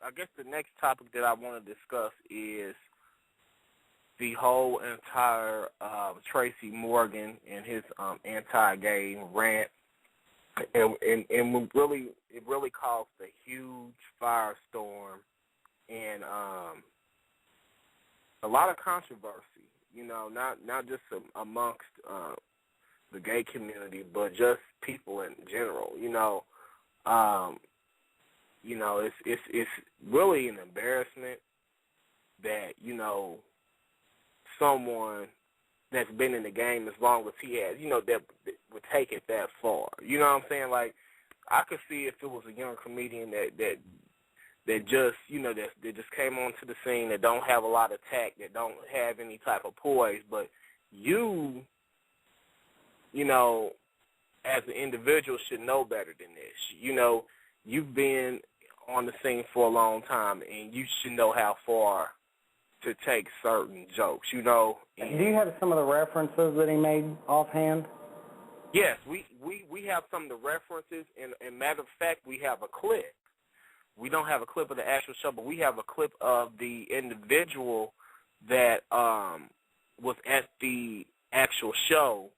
I guess the next topic that I want to discuss is the whole entire Tracy Morgan and his anti-gay rant, and it really caused a huge firestorm and a lot of controversy. Not just amongst the gay community, but just people in general. It's really an embarrassment that someone that's been in the game as long as he has, that would take it that far. You know what I'm saying? Like, I could see if it was a young comedian that just, that just came onto the scene, that don't have a lot of tact, that don't have any type of poise, but you as an individual should know better than this. You've been on the scene for a long time, and you should know how far to take certain jokes, And do you have some of the references that he made offhand? Yes, we have some of the references, and matter of fact, we have a clip. We don't have a clip of the actual show, but we have a clip of the individual that was at the actual show,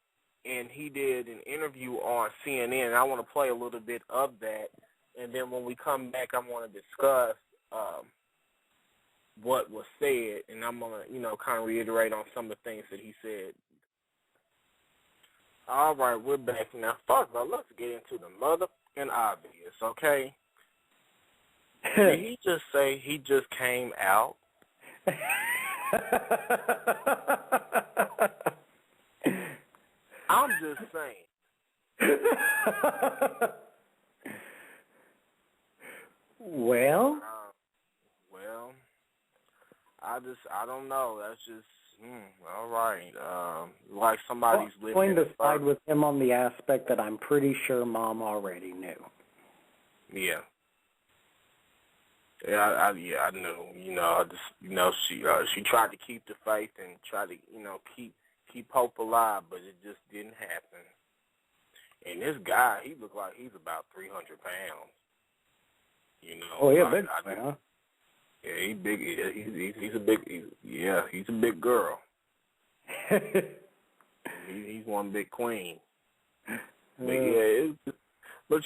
and he did an interview on CNN, and I want to play a little bit of that, and then when we come back, I want to discuss what was said, and I'm going to, kind of reiterate on some of the things that he said. All right, we're back now. First of all, let's get into the motherfucking obvious, okay? Did he just say he just came out? I'm just saying. Well, I don't know. That's just, all right. Like somebody's living. I'm going to side with him on the aspect that I'm pretty sure Mom already knew. Yeah. Yeah, I knew. She tried to keep the faith and try to, keep hope alive, but it just didn't happen. And this guy, he looked like he's about 300 pounds. Oh, yeah, big guy, huh? Yeah, he's big. He's a big. He's a big girl. He's one big queen. But but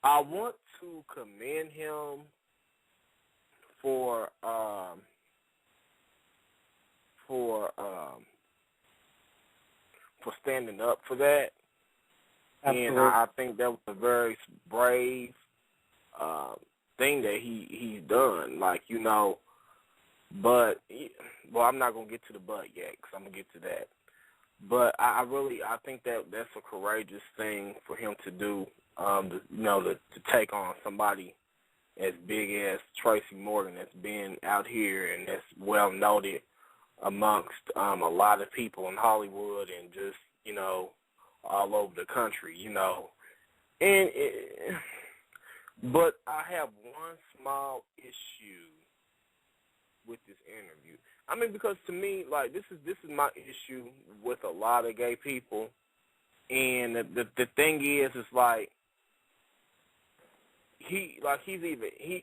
I want to commend him for standing up for that. Absolutely. And I think that was a very brave thing that he's done. But, well, I'm not going to get to the but yet because I'm going to get to that. But I think that that's a courageous thing for him to do, to take on somebody as big as Tracy Morgan that's been out here and that's well noted amongst a lot of people in Hollywood and just, all over the country, But I have one small issue with this interview. Because to me, this is my issue with a lot of gay people, and the thing is he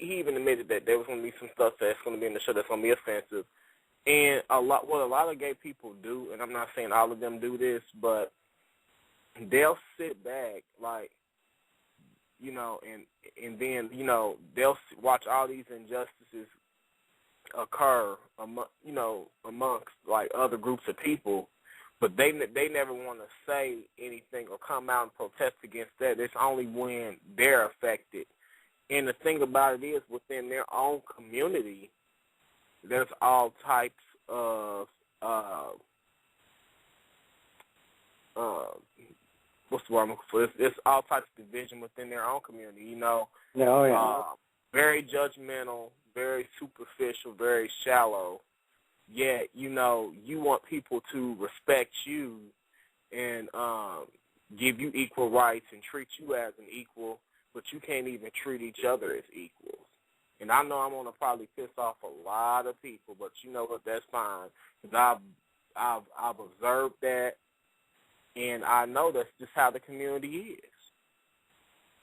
even admitted that there was going to be some stuff that's going to be in the show that's going to be offensive, and what a lot of gay people do, and I'm not saying all of them do this, but they'll sit back and then they'll watch all these injustices occur amongst other groups of people, but they never want to say anything or come out and protest against that. It's only when they're affected. And the thing about it is, within their own community, there's all types of what's the word I'm looking for? It's all types of division within their own community. Oh, yeah. Very judgmental, very superficial, very shallow. Yet, you want people to respect you and give you equal rights and treat you as an equal, but you can't even treat each other as equals. And I know I'm going to probably piss off a lot of people, but you know what? That's fine. Because I've observed that, and I know that's just how the community is.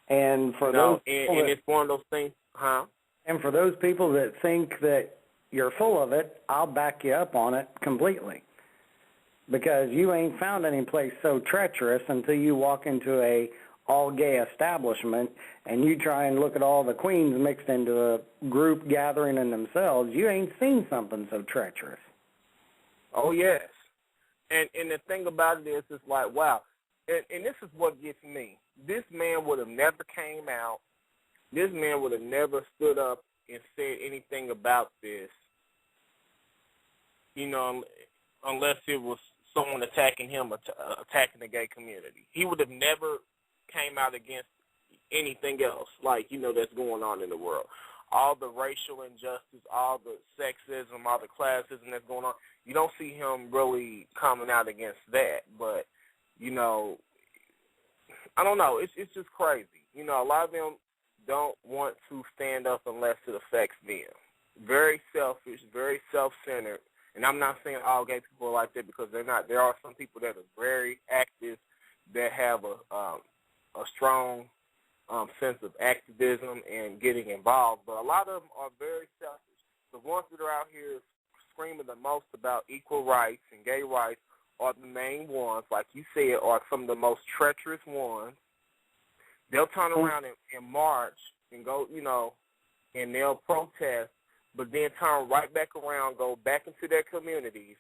And for those and it's one of those things, huh? And for those people that think that you're full of it, I'll back you up on it completely. Because you ain't found any place so treacherous until you walk into a all-gay establishment and you try and look at all the queens mixed into a group gathering in themselves. You ain't seen something so treacherous. Oh, yes. And the thing about it is, it's like, wow. And this is what gets me. This man would have never came out. This man would have never stood up and said anything about this, unless it was someone attacking him, attacking the gay community. He would have never came out against anything else, that's going on in the world. All the racial injustice, all the sexism, all the classism that's going on, you don't see him really coming out against that. But, I don't know. It's just crazy. A lot of them don't want to stand up unless it affects them. Very selfish, very self-centered. And I'm not saying all gay people are like that, because they're not. There are some people that are very active, that have a strong sense of activism and getting involved. But a lot of them are very selfish. The ones that are out here screaming the most about equal rights and gay rights are the main ones, like you said, are some of the most treacherous ones. They'll turn around and march and go, and they'll protest, but then turn right back around, go back into their communities,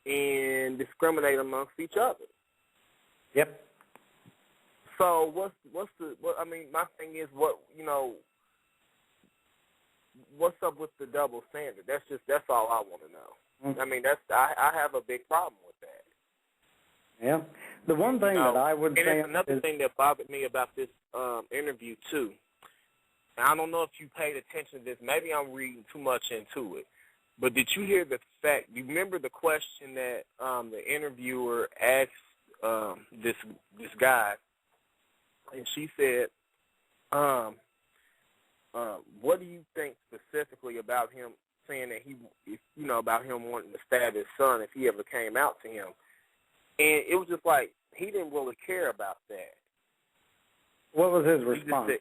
and discriminate amongst each other. Yep. So my thing is, what's up with the double standard? That's all I want to know. I mean, I have a big problem with that. Yeah. The one thing that I would say is another thing that bothered me about this interview too. And I don't know if you paid attention to this. Maybe I'm reading too much into it. But did you hear the fact? Do you remember the question that the interviewer asked this guy? And she said, what do you think specifically about him saying that about him wanting to stab his son if he ever came out to him? And it was just like, he didn't really care about that. What was his response?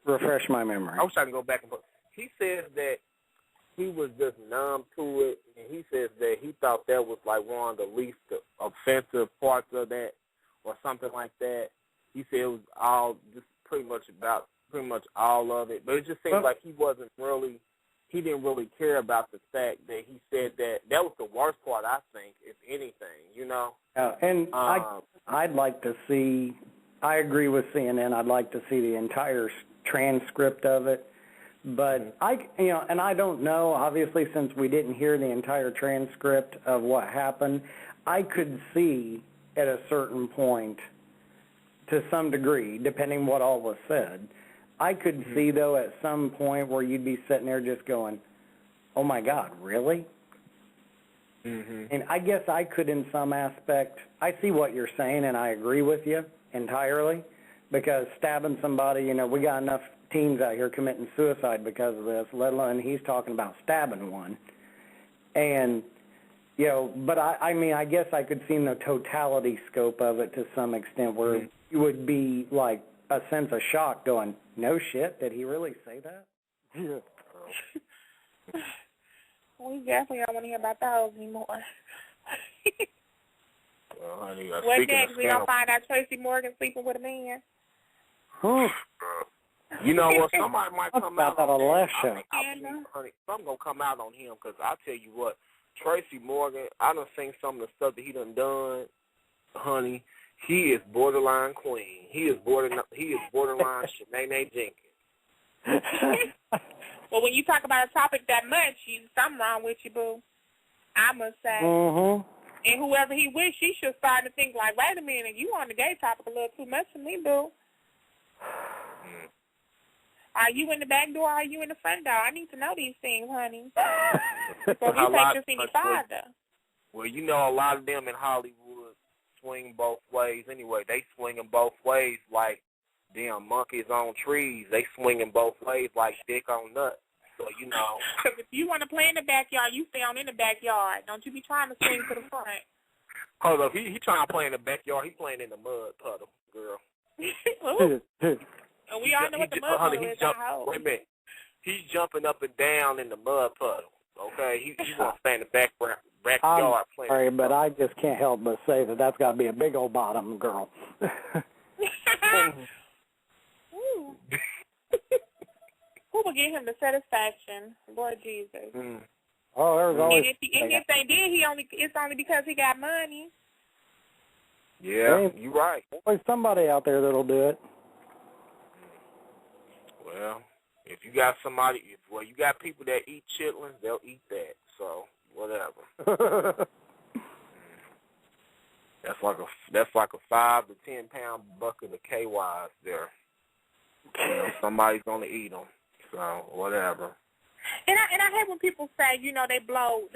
Refresh my memory. I wish I could go back and forth. He says that he was just numb to it, and he says that he thought that was like one of the least offensive parts of that, or something like that. He said it was all just pretty much all of it. But it just seems like he didn't really care about the fact that he said that. That was the worst part, I think, if anything, And I'd like to see, I agree with CNN, I'd like to see the entire transcript of it. But and I don't know, obviously, since we didn't hear the entire transcript of what happened, I could see at a certain point, to some degree, depending what all was said, I could see, though, at some point where you'd be sitting there just going, oh, my God, really? And I guess I could, in some aspect, I see what you're saying, and I agree with you entirely, because stabbing somebody, we got enough teens out here committing suicide because of this, let alone he's talking about stabbing one. And, but I guess I could see the totality scope of it to some extent, where you would be like a sense of shock going, no shit, did he really say that? We definitely don't want to hear about those anymore. Well, honey, what next? We don't find out Tracy Morgan sleeping with a man? You know what? Somebody might come out on the last show. Honey, something going to come out on him, because I'll tell you what, Tracy Morgan, I done seen some of the stuff that he done, honey. He is borderline queen. He is borderline Shanae Jenkins. Well, when you talk about a topic that much, something wrong with you, boo. I must say. And whoever he with, she should start to think like, wait a minute, you on the gay topic a little too much for me, boo. Are you in the back door or are you in the front door? I need to know these things, honey. So you take this any farther. Well, a lot of them in Hollywood swing both ways anyway. They swinging both ways like damn monkeys on trees. They swinging both ways like dick on nuts. So, Because if you want to play in the backyard, you stay on in the backyard. Don't you be trying to swing to the front. Hold up. He trying to play in the backyard. He playing in the mud puddle, girl. And we all know what the mud puddle is. Wait a minute. He's jumping up and down in the mud puddle. Okay, he wants to stay in the backyard playing. Sorry, but I just can't help but say that that's got to be a big old bottom girl. Who will give him the satisfaction? Lord Jesus. Oh, there's always. And if they did, it's only because he got money. Yeah, you're right. Always somebody out there that'll do it. Well, if you got somebody, you got people that eat chitlins, they'll eat that. So whatever. That's like a 5 to 10 pound bucket of KYs there. You know, somebody's gonna eat them. So whatever. And I hate when people say, they blow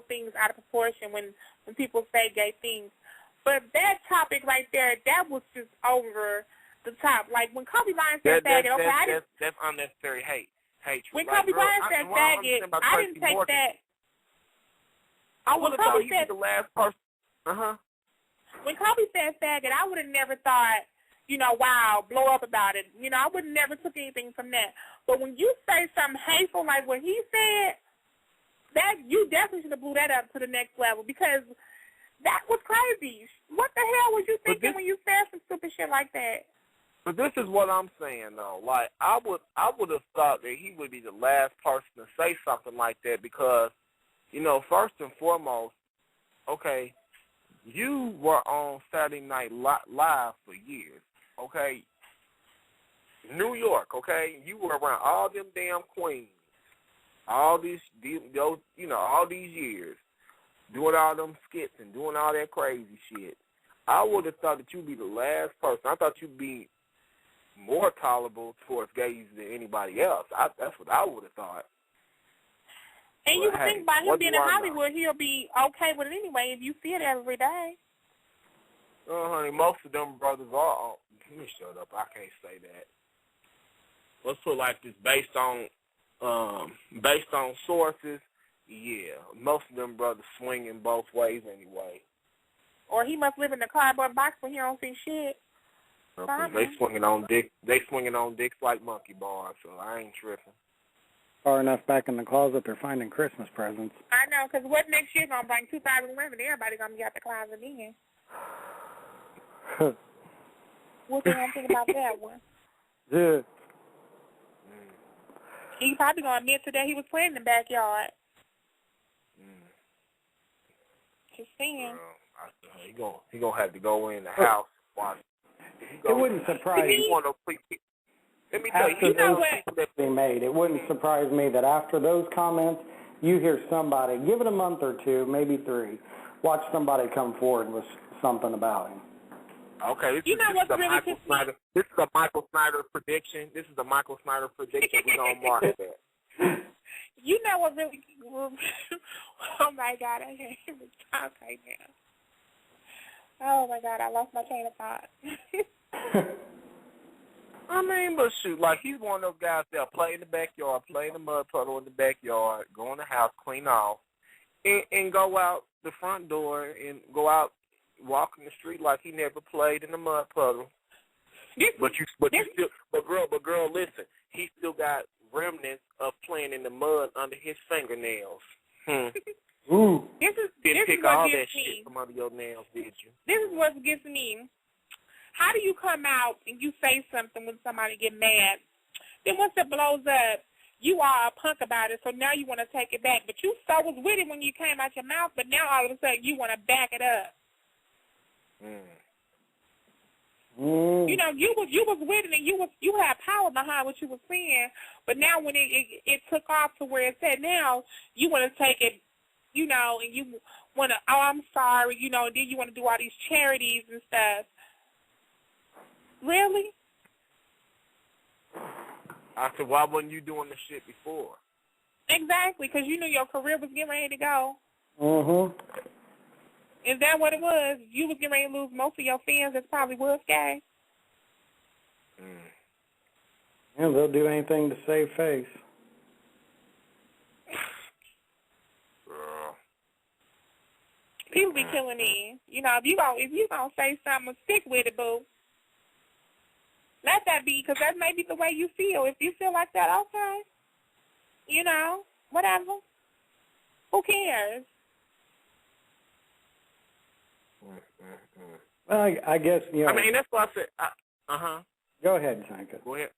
things out of proportion when people say gay things. But that topic right there, that was just over the top. Like when Kobe Bryant said faggot, that's unnecessary hatred. When Kobe Bryant said faggot, I didn't take that. I would have thought he was the last person. When Kobe said faggot, I would have never thought, wow, blow up about it. I would have never took anything from that. But when you say something hateful like what he said, that you definitely should have blew that up to the next level because that was crazy. What the hell was you thinking when you said some stupid shit like that? But this is what I'm saying though. Like I would have thought that he would be the last person to say something like that because, first and foremost, okay, you were on Saturday Night Live for years, okay? New York, okay? You were around all them damn queens, all these years, doing all them skits and doing all that crazy shit. I would have thought that you'd be the last person. I thought you'd be more tolerable towards gays than anybody else. That's what I would have thought. And you can think about him being in Hollywood, he'll be okay with it anyway if you see it every day. Honey, most of them brothers are. Let me shut up. I can't say that. Let's put it like this: based on sources, yeah, most of them brothers swinging both ways anyway. Or he must live in the cardboard box where he don't see shit. They swinging on dicks like monkey bars, so I ain't tripping. Far enough back in the closet, they're finding Christmas presents. I know, because what next year going to bring 2011? Everybody going to be out the closet then. What do you think about that one? Yeah. He probably going to admit today he was playing in the backyard. Just saying. He gonna have to go in the house. It wouldn't surprise me. Let me tell you, it wouldn't surprise me that after those comments, you hear somebody, give it a month or two, maybe 3, watch somebody come forward with something about him. Okay, this is a Michael Snyder. This is a Michael Snyder prediction. We're gonna mark that. You know what really? Oh my God, I can't even talk right now. Oh my God, I lost my train of thought. I mean, but shoot, like he's one of those guys that'll play in the backyard, play in the mud puddle in the backyard, go in the house, clean off, and go out the front door and go out walking the street like he never played in the mud puddle. But girl, listen, he still got remnants of playing in the mud under his fingernails. Ooh. Didn't pick all that shit from under your nails, did you? This is what gets me. How do you come out and you say something when somebody get mad? Then once it blows up, you are a punk about it, so now you want to take it back. But you was with it when you came out your mouth, but now all of a sudden you want to back it up. You know, you was with it and you had power behind what you were saying, but now when it took off to where it's at now, you want to take it, you know, and you want to, oh, I'm sorry, you know, and then you want to do all these charities and stuff. Really? I said, why wasn't you doing the shit before? Exactly, because you knew your career was getting ready to go. Mm-hmm. Is that what it was? You was getting ready to lose most of your fans that probably was gay? Yeah, they'll do anything to save face. People be killing me. You know, if you gonna say something, stick with it, boo. let that be, because that may be the way you feel. If you feel like that, okay. You know, whatever. Who cares? Well, I guess, you know. I mean, that's what I said. Go ahead, Senica. Go ahead.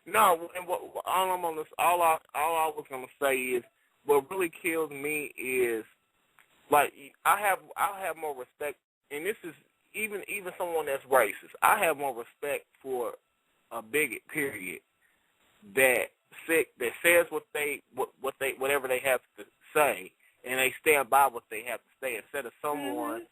No, and all I was gonna say is, what really kills me is, like, I have more respect, and this is even someone that's racist. I have more respect for a bigot, period, that says whatever they have to say, and they stand by what they have to say, instead of someone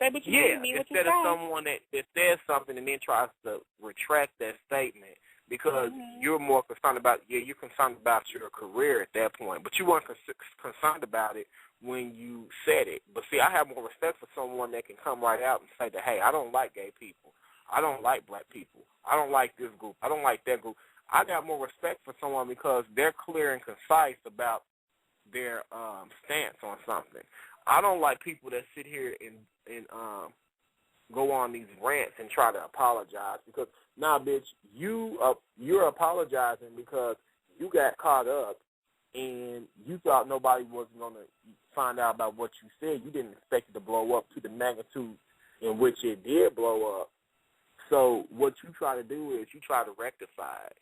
instead of someone that says something and then tries to retract that statement because you're more concerned about you're concerned about your career at that point, but you weren't concerned about it when you said it. But see, I have more respect for someone that can come right out and say that, hey, I don't like gay people, I don't like black people, I don't like this group, I don't like that group. I got more respect for someone because they're clear and concise about their stance on something. I don't like people that sit here and go on these rants and try to apologize because, nah, bitch, you're apologizing because you got caught up and you thought nobody was going to find out about what you said. You didn't expect it to blow up to the magnitude in which it did blow up. So what you try to do is you try to rectify it.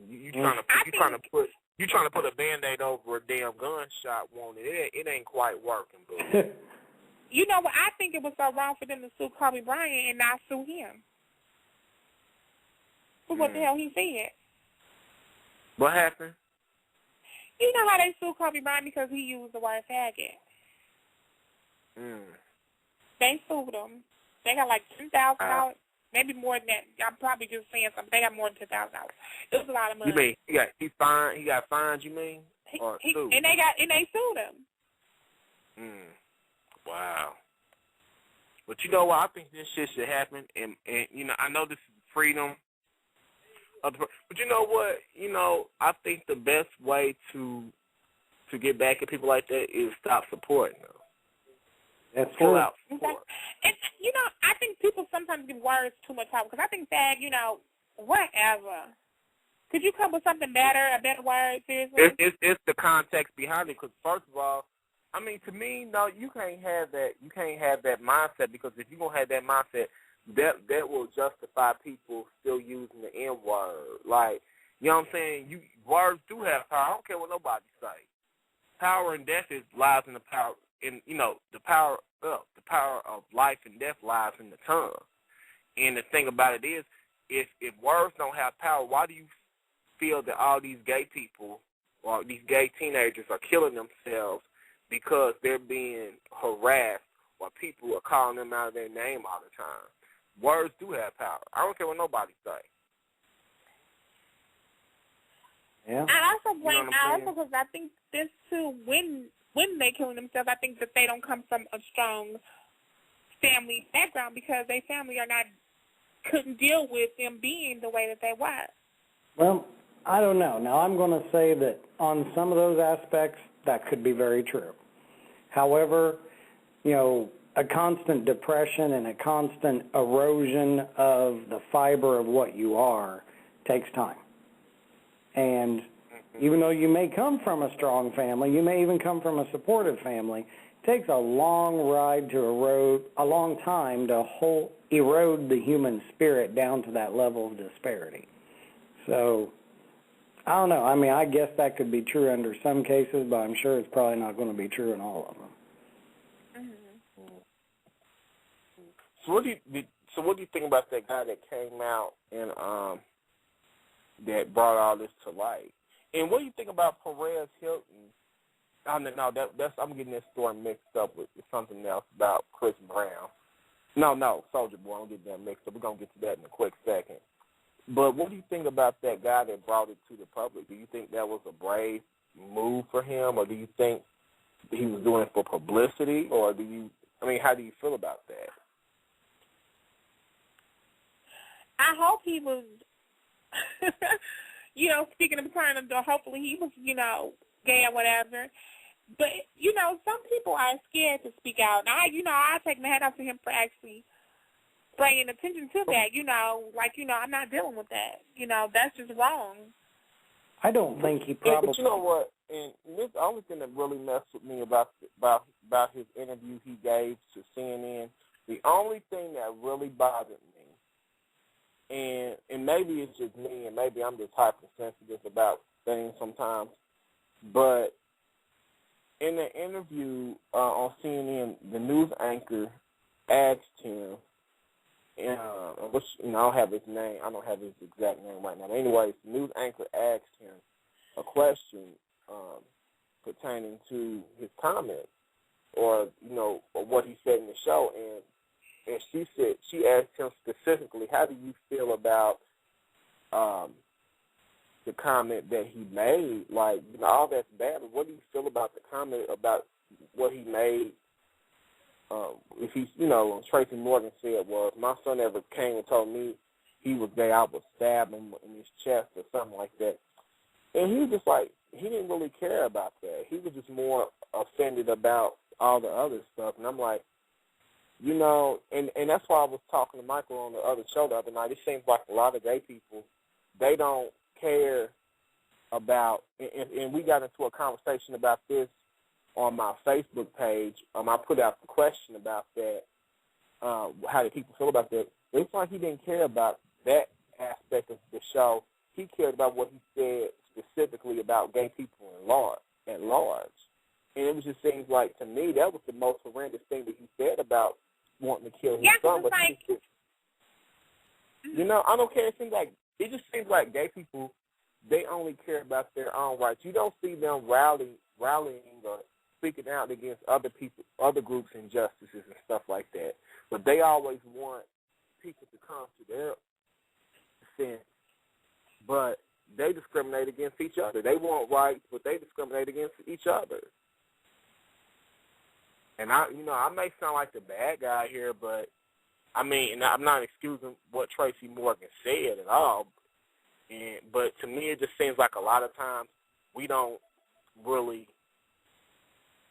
You trying to put a Band-Aid over a damn gunshot wound. It ain't quite working, boo. You know what? I think it was so wrong for them to sue Kobe Bryant and not sue him. For what the hell he said. What happened? You know how they sued Kobe Bryant because he used the word faggot. They sued him. They got like $10,000. Maybe more than that. I'm probably just saying something. They got more than $10,000. It was a lot of money. You mean he got fined? You mean? Or sued? And they sued him. Wow. But you know what? I think this shit should happen, and you know, I know this is freedom. But you know what? You know, I think the best way to get back at people like that is stop supporting them. That's pull true. out support. And, you know, I think people sometimes give words too much time because I think that, you know, whatever. Could you come with something better, a better word, seriously? It's the context behind it because, first of all, I mean, to me, no, you can't have that. You can't have that mindset because if you're going to have that mindset, that will justify people still using the N-word. Like, you know what I'm saying? Words do have power. I don't care what nobody say. Power and death lies in the power. And you know, the power of life and death lies in the tongue. And the thing about it is, if words don't have power, why do you feel that all these gay people or these gay teenagers are killing themselves because they're being harassed or people are calling them out of their name all the time? Words do have power. I don't care what nobody say. Yeah. I also blame because I think this too, when they killing themselves, I think that they don't come from a strong family background because their family couldn't deal with them being the way that they were. Well, I don't know. Now, I'm going to say that on some of those aspects, that could be very true. However, you know, a constant depression and a constant erosion of the fiber of what you are takes time. And even though you may come from a strong family, you may even come from a supportive family, it takes a long time to erode the human spirit down to that level of disparity. So, I don't know. I mean, I guess that could be true under some cases, but I'm sure it's probably not going to be true in all of them. So what do you think about that guy that came out and that brought all this to light? And what do you think about Perez Hilton? I'm getting this story mixed up with something else about Chris Brown. No, Soulja Boy. I'm getting that mixed up. We're gonna get to that in a quick second. But what do you think about that guy that brought it to the public? Do you think that was a brave move for him, or do you think he was doing it for publicity, or how do you feel about that? I hope he was, you know, speaking of turn, hopefully he was, you know, gay or whatever. But, you know, some people are scared to speak out. And I take my hat off to him for actually bringing attention to that, I'm not dealing with that. That's just wrong. I don't think he probably... But you know what? And this the only thing that really messed with me about his interview he gave to CNN, the only thing that really bothered me, and maybe it's just me, and maybe I'm just hypersensitive about things sometimes, but in the interview on CNN, the news anchor asked him, which I don't have his name. I don't have his exact name right now. But anyways, the news anchor asked him a question pertaining to his comment, or what he said in the show, and she asked him specifically, how do you feel about the comment that he made? Like, all that's bad, but what do you feel about the comment about what he made? If he's, Tracy Morgan said was, my son ever came and told me he was gay, I would stab him in his chest or something like that. And he was just like, he didn't really care about that. He was just more offended about all the other stuff. And I'm like, and that's why I was talking to Michael on the other show the other night. It seems like a lot of gay people, they don't care about, and we got into a conversation about this on my Facebook page. I put out the question about that, how do people feel about that. It's like he didn't care about that aspect of the show. He cared about what he said specifically about gay people at large. And it just seems like, to me, that was the most horrendous thing that he said about wanting to kill his son. But I don't care. It just seems like gay people, they only care about their own rights. You don't see them rallying or speaking out against other people, other groups' injustices and stuff like that. But they always want people to come to their defense. But they discriminate against each other. They want rights, but they discriminate against each other. And I may sound like the bad guy here, but I mean, and I'm not excusing what Tracy Morgan said at all. But to me, it just seems like a lot of times we don't really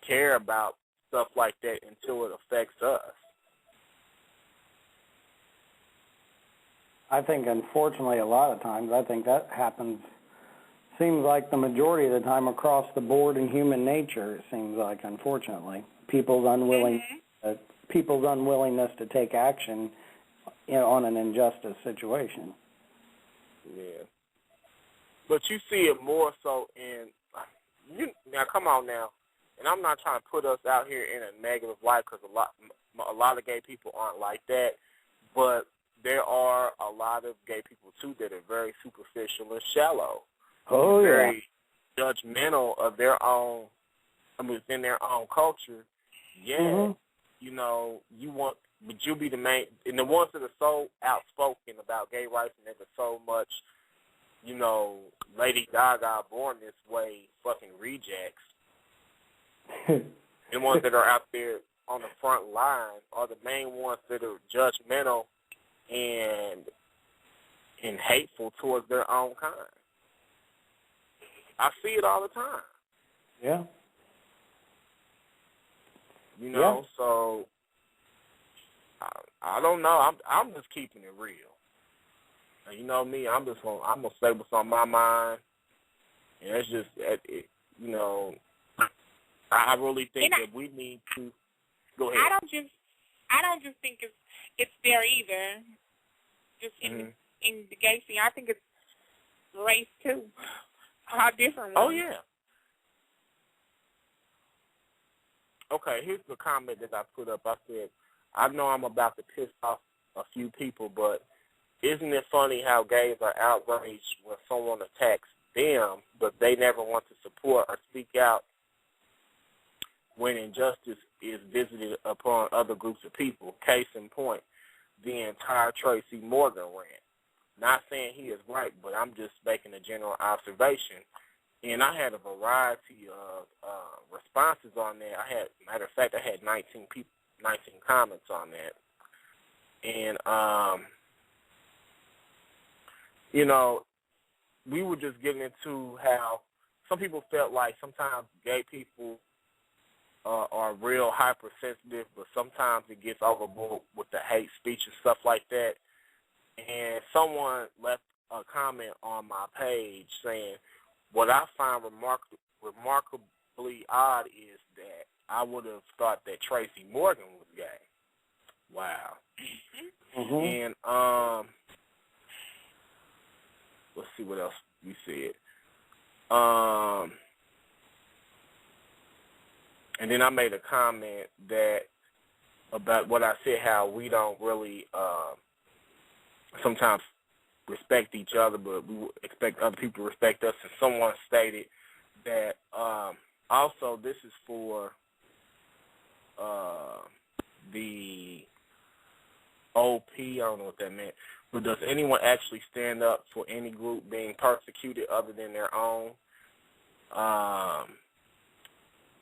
care about stuff like that until it affects us. I think, unfortunately, a lot of times, I think that happens, seems like the majority of the time across the board in human nature, it seems like, unfortunately. People's unwillingness to take action on an injustice situation. Yeah. But you see it more so now come on now, and I'm not trying to put us out here in a negative light, because a lot of gay people aren't like that, but there are a lot of gay people, too, that are very superficial and shallow. Oh, yeah. Very judgmental of their own, within their own culture. Yeah, but you be the main, and the ones that are so outspoken about gay rights and they're so much, Lady Gaga, born this way, fucking rejects. The ones that are out there on the front line are the main ones that are judgmental and hateful towards their own kind. I see it all the time. Yeah. So I don't know. I'm just keeping it real. And you know me, I'm gonna say what's on my mind. And it's just, I really think that we need to go ahead. I don't just think it's there either. Just in the gay scene, I think it's race too. How different. Oh yeah. Okay, here's the comment that I put up. I said, I know I'm about to piss off a few people, but isn't it funny how gays are outraged when someone attacks them, but they never want to support or speak out when injustice is visited upon other groups of people? Case in point, the entire Tracy Morgan rant. Not saying he is right, but I'm just making a general observation. And I had a variety of responses on that. Matter of fact, I had 19 comments on that. And, we were just getting into how some people felt like sometimes gay people are real hypersensitive, but sometimes it gets overboard with the hate speech and stuff like that. And someone left a comment on my page saying, what I find remarkably odd is that I would have thought that Tracy Morgan was gay. Wow. And let's see what else we said. And then I made a comment that about what I said, how we don't really sometimes respect each other, but we expect other people to respect us. And someone stated that also this is for the OP, I don't know what that meant, but does anyone actually stand up for any group being persecuted other than their own?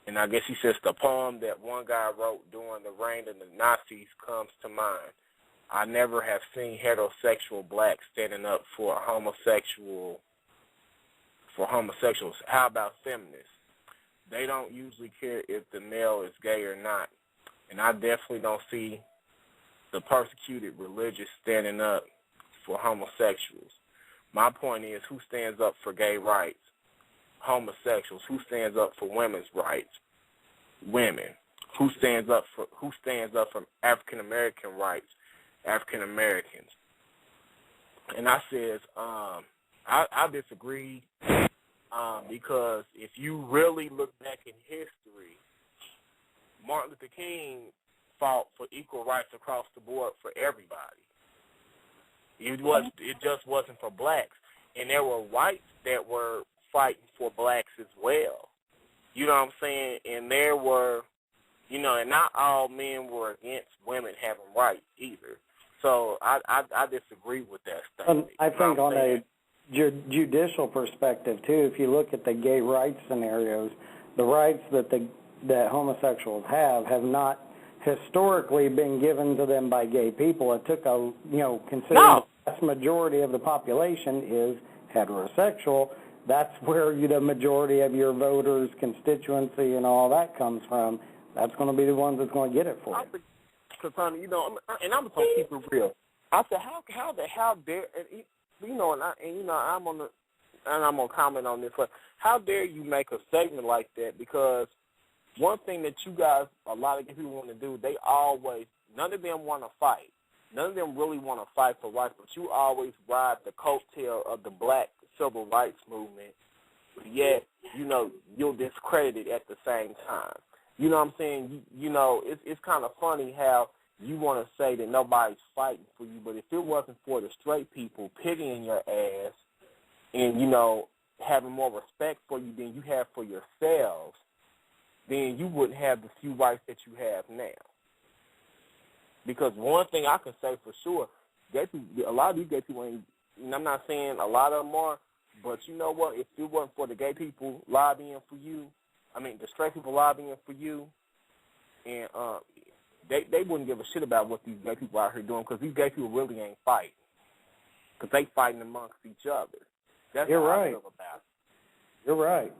And I guess he says the poem that one guy wrote during the reign of the Nazis comes to mind. I never have seen heterosexual blacks standing up for homosexuals. How about feminists? They don't usually care if the male is gay or not. And I definitely don't see the persecuted religious standing up for homosexuals. My point is, who stands up for gay rights? Homosexuals. Who stands up for women's rights? Women. Who stands up for African American rights? African Americans. And I says, I disagree because if you really look back in history, Martin Luther King fought for equal rights across the board for everybody. It just wasn't for blacks. And there were whites that were fighting for blacks as well. You know what I'm saying? And there were, and not all men were against women having rights either. So I disagree with that statement. I think on a judicial perspective, too, if you look at the gay rights scenarios, the rights that homosexuals have not historically been given to them by gay people. It took considering the vast majority of the population is heterosexual, that's where the majority of your voters, constituency, and all that comes from. That's going to be the ones that's going to get it for you. Because, honey, and I'm going to keep it real. I said, how dare, I'm going to comment on this, but how dare you make a statement like that? Because one thing that you guys, a lot of people want to do, none of them want to fight. None of them really want to fight for rights, but you always ride the coattail of the black civil rights movement, yet, you'll discredit it at the same time. You know what I'm saying? It's kind of funny how you want to say that nobody's fighting for you, but if it wasn't for the straight people pitying your ass and, having more respect for you than you have for yourselves, then you wouldn't have the few rights that you have now. Because one thing I can say for sure, a lot of these gay people ain't, and I'm not saying a lot of them are, but you know what? If it wasn't for the gay people lobbying for you, the straight people lobbying for you, and they wouldn't give a shit about what these gay people out here doing, because these gay people really ain't fighting, because they fighting amongst each other. That's You're how right. I feel about it. You're right.